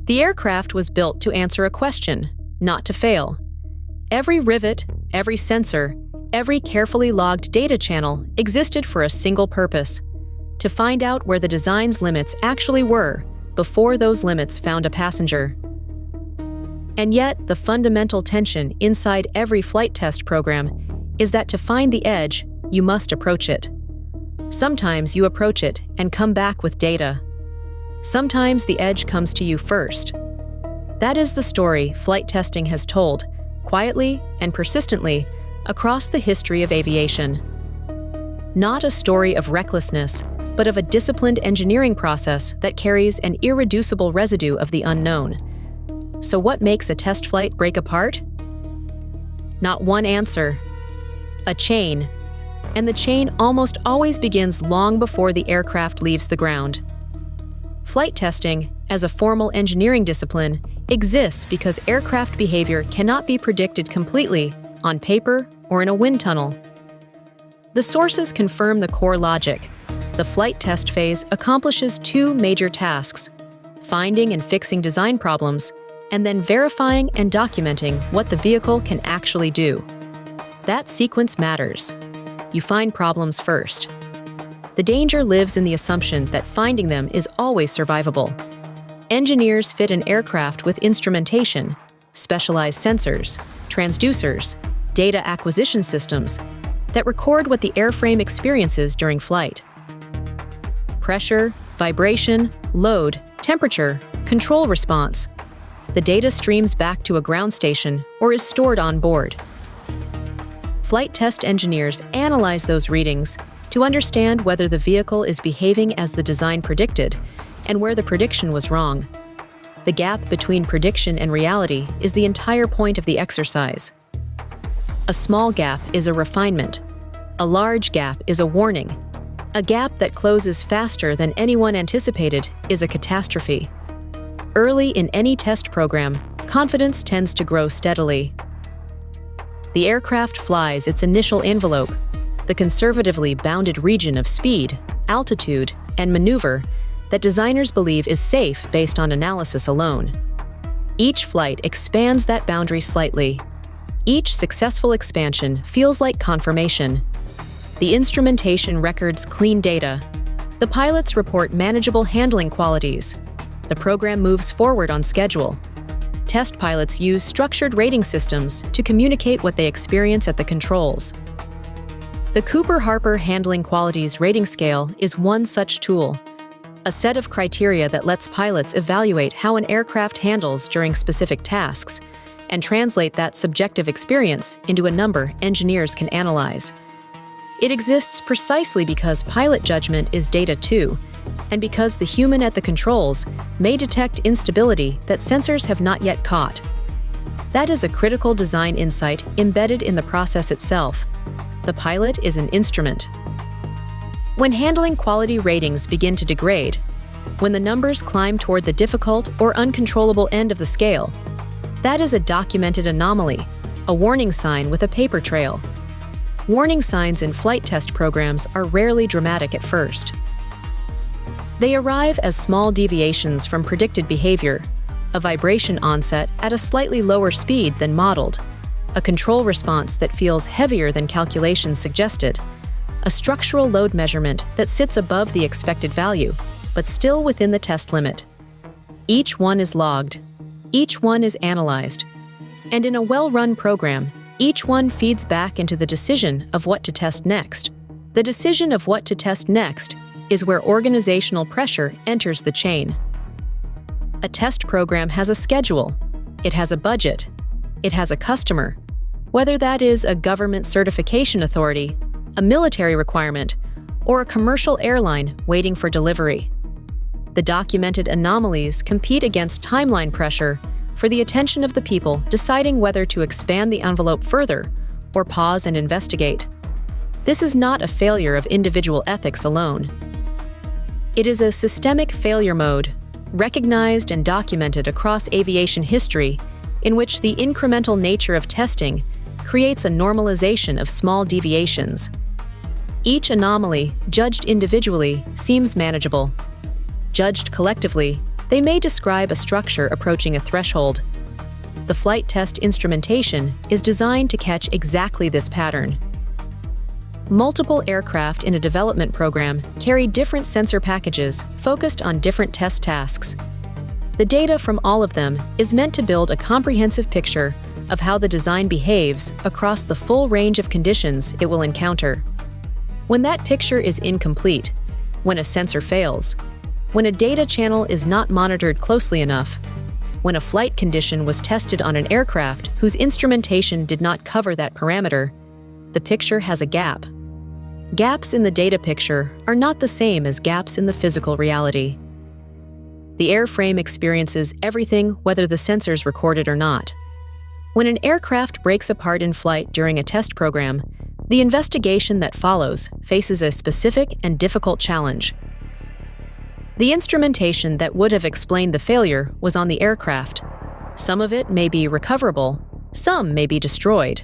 The aircraft was built to answer a question, not to fail. Every rivet, every sensor, every carefully logged data channel existed for a single purpose: to find out where the design's limits actually were before those limits found a passenger. And yet, the fundamental tension inside every flight test program is that to find the edge, you must approach it. Sometimes you approach it and come back with data. Sometimes the edge comes to you first. That is the story flight testing has told, quietly and persistently, across the history of aviation. Not a story of recklessness, but of a disciplined engineering process that carries an irreducible residue of the unknown. So what makes a test flight break apart? Not one answer. A chain. And the chain almost always begins long before the aircraft leaves the ground. Flight testing, as a formal engineering discipline, exists because aircraft behavior cannot be predicted completely on paper or in a wind tunnel. The sources confirm the core logic. The flight test phase accomplishes two major tasks: finding and fixing design problems, and then verifying and documenting what the vehicle can actually do. That sequence matters. You find problems first. The danger lives in the assumption that finding them is always survivable. Engineers fit an aircraft with instrumentation, specialized sensors, transducers, data acquisition systems that record what the airframe experiences during flight. Pressure, vibration, load, temperature, control response. The data streams back to a ground station or is stored on board. Flight test engineers analyze those readings to understand whether the vehicle is behaving as the design predicted and where the prediction was wrong. The gap between prediction and reality is the entire point of the exercise. A small gap is a refinement. A large gap is a warning. A gap that closes faster than anyone anticipated is a catastrophe. Early in any test program, confidence tends to grow steadily. The aircraft flies its initial envelope, the conservatively bounded region of speed, altitude, and maneuver that designers believe is safe based on analysis alone. Each flight expands that boundary slightly. Each successful expansion feels like confirmation. The instrumentation records clean data. The pilots report manageable handling qualities. The program moves forward on schedule. Test pilots use structured rating systems to communicate what they experience at the controls. The Cooper-Harper Handling Qualities Rating Scale is one such tool, a set of criteria that lets pilots evaluate how an aircraft handles during specific tasks and translate that subjective experience into a number engineers can analyze. It exists precisely because pilot judgment is data too, and because the human at the controls may detect instability that sensors have not yet caught. That is a critical design insight embedded in the process itself. The pilot is an instrument. When handling quality ratings begin to degrade, when the numbers climb toward the difficult or uncontrollable end of the scale, that is a documented anomaly, a warning sign with a paper trail. Warning signs in flight test programs are rarely dramatic at first. They arrive as small deviations from predicted behavior, a vibration onset at a slightly lower speed than modeled, a control response that feels heavier than calculations suggested, a structural load measurement that sits above the expected value, but still within the test limit. Each one is logged. Each one is analyzed. And in a well-run program, each one feeds back into the decision of what to test next. The decision of what to test next is where organizational pressure enters the chain. A test program has a schedule. It has a budget. It has a customer, whether that is a government certification authority, a military requirement, or a commercial airline waiting for delivery. The documented anomalies compete against timeline pressure for the attention of the people deciding whether to expand the envelope further or pause and investigate. This is not a failure of individual ethics alone. It is a systemic failure mode, recognized and documented across aviation history, in which the incremental nature of testing creates a normalization of small deviations. Each anomaly, judged individually, seems manageable. Judged collectively, they may describe a structure approaching a threshold. The flight test instrumentation is designed to catch exactly this pattern. Multiple aircraft in a development program carry different sensor packages focused on different test tasks. The data from all of them is meant to build a comprehensive picture of how the design behaves across the full range of conditions it will encounter. When that picture is incomplete, when a sensor fails, when a data channel is not monitored closely enough, when a flight condition was tested on an aircraft whose instrumentation did not cover that parameter, the picture has a gap. Gaps in the data picture are not the same as gaps in the physical reality. The airframe experiences everything whether the sensors record it or not. When an aircraft breaks apart in flight during a test program, the investigation that follows faces a specific and difficult challenge. The instrumentation that would have explained the failure was on the aircraft. Some of it may be recoverable, some may be destroyed.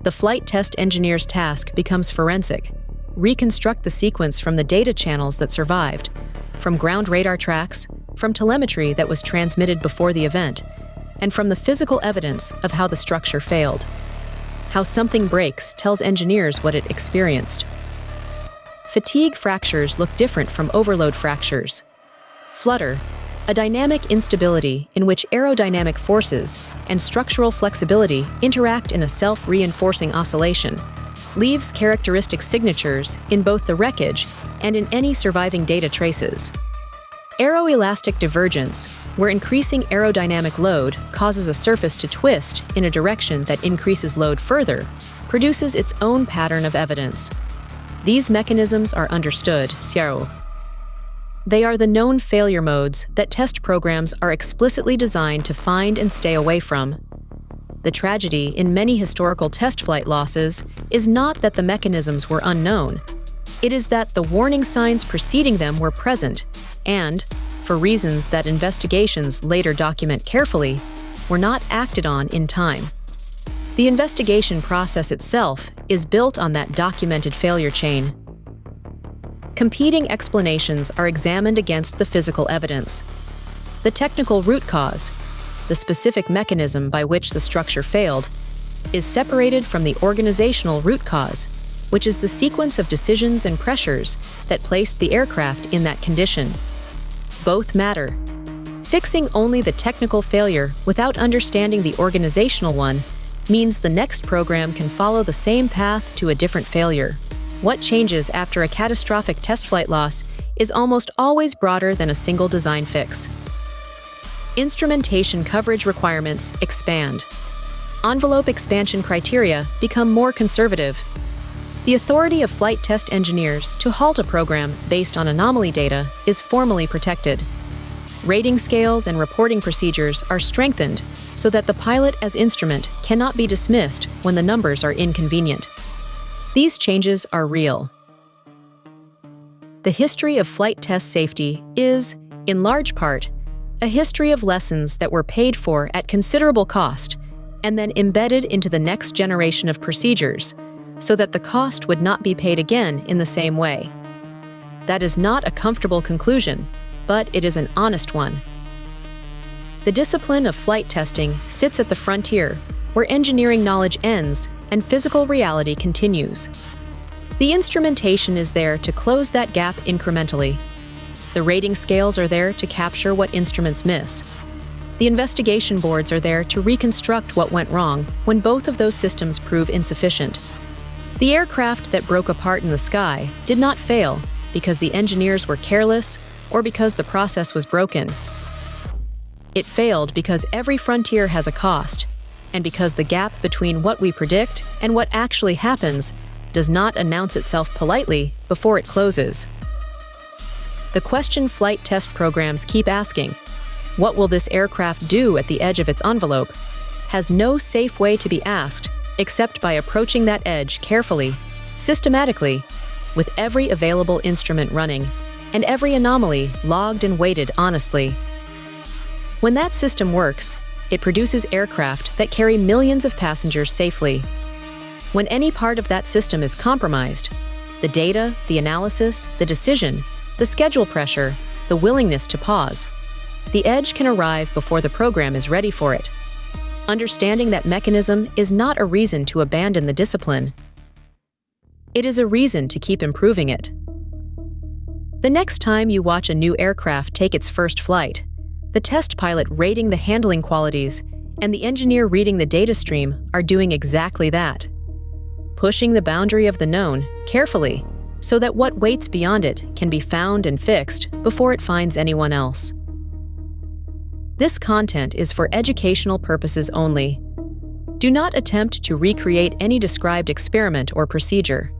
The flight test engineer's task becomes forensic. Reconstruct the sequence from the data channels that survived, from ground radar tracks, from telemetry that was transmitted before the event, and from the physical evidence of how the structure failed. How something breaks tells engineers what it experienced. Fatigue fractures look different from overload fractures. Flutter, a dynamic instability in which aerodynamic forces and structural flexibility interact in a self-reinforcing oscillation, leaves characteristic signatures in both the wreckage and in any surviving data traces. Aeroelastic divergence, where increasing aerodynamic load causes a surface to twist in a direction that increases load further, produces its own pattern of evidence. These mechanisms are understood, Ciao. They are the known failure modes that test programs are explicitly designed to find and stay away from. The tragedy in many historical test flight losses is not that the mechanisms were unknown. It is that the warning signs preceding them were present and, for reasons that investigations later document carefully, were not acted on in time. The investigation process itself is built on that documented failure chain. Competing explanations are examined against the physical evidence. The technical root cause, the specific mechanism by which the structure failed, is separated from the organizational root cause, which is the sequence of decisions and pressures that placed the aircraft in that condition. Both matter. Fixing only the technical failure without understanding the organizational one means the next program can follow the same path to a different failure. What changes after a catastrophic test flight loss is almost always broader than a single design fix. Instrumentation coverage requirements expand. Envelope expansion criteria become more conservative. The authority of flight test engineers to halt a program based on anomaly data is formally protected. Rating scales and reporting procedures are strengthened so that the pilot as instrument cannot be dismissed when the numbers are inconvenient. These changes are real. The history of flight test safety is, in large part, a history of lessons that were paid for at considerable cost and then embedded into the next generation of procedures so that the cost would not be paid again in the same way. That is not a comfortable conclusion, but it is an honest one. The discipline of flight testing sits at the frontier, where engineering knowledge ends and physical reality continues. The instrumentation is there to close that gap incrementally. The rating scales are there to capture what instruments miss. The investigation boards are there to reconstruct what went wrong when both of those systems prove insufficient. The aircraft that broke apart in the sky did not fail because the engineers were careless or because the process was broken. It failed because every frontier has a cost, and because the gap between what we predict and what actually happens does not announce itself politely before it closes. The question flight test programs keep asking, what will this aircraft do at the edge of its envelope, has no safe way to be asked except by approaching that edge carefully, systematically, with every available instrument running, and every anomaly logged and weighted honestly. When that system works, it produces aircraft that carry millions of passengers safely. When any part of that system is compromised, the data, the analysis, the decision, the schedule pressure, the willingness to pause. The edge can arrive before the program is ready for it. Understanding that mechanism is not a reason to abandon the discipline. It is a reason to keep improving it. The next time you watch a new aircraft take its first flight, the test pilot rating the handling qualities and the engineer reading the data stream are doing exactly that. Pushing the boundary of the known carefully so that what waits beyond it can be found and fixed before it finds anyone else. This content is for educational purposes only. Do not attempt to recreate any described experiment or procedure.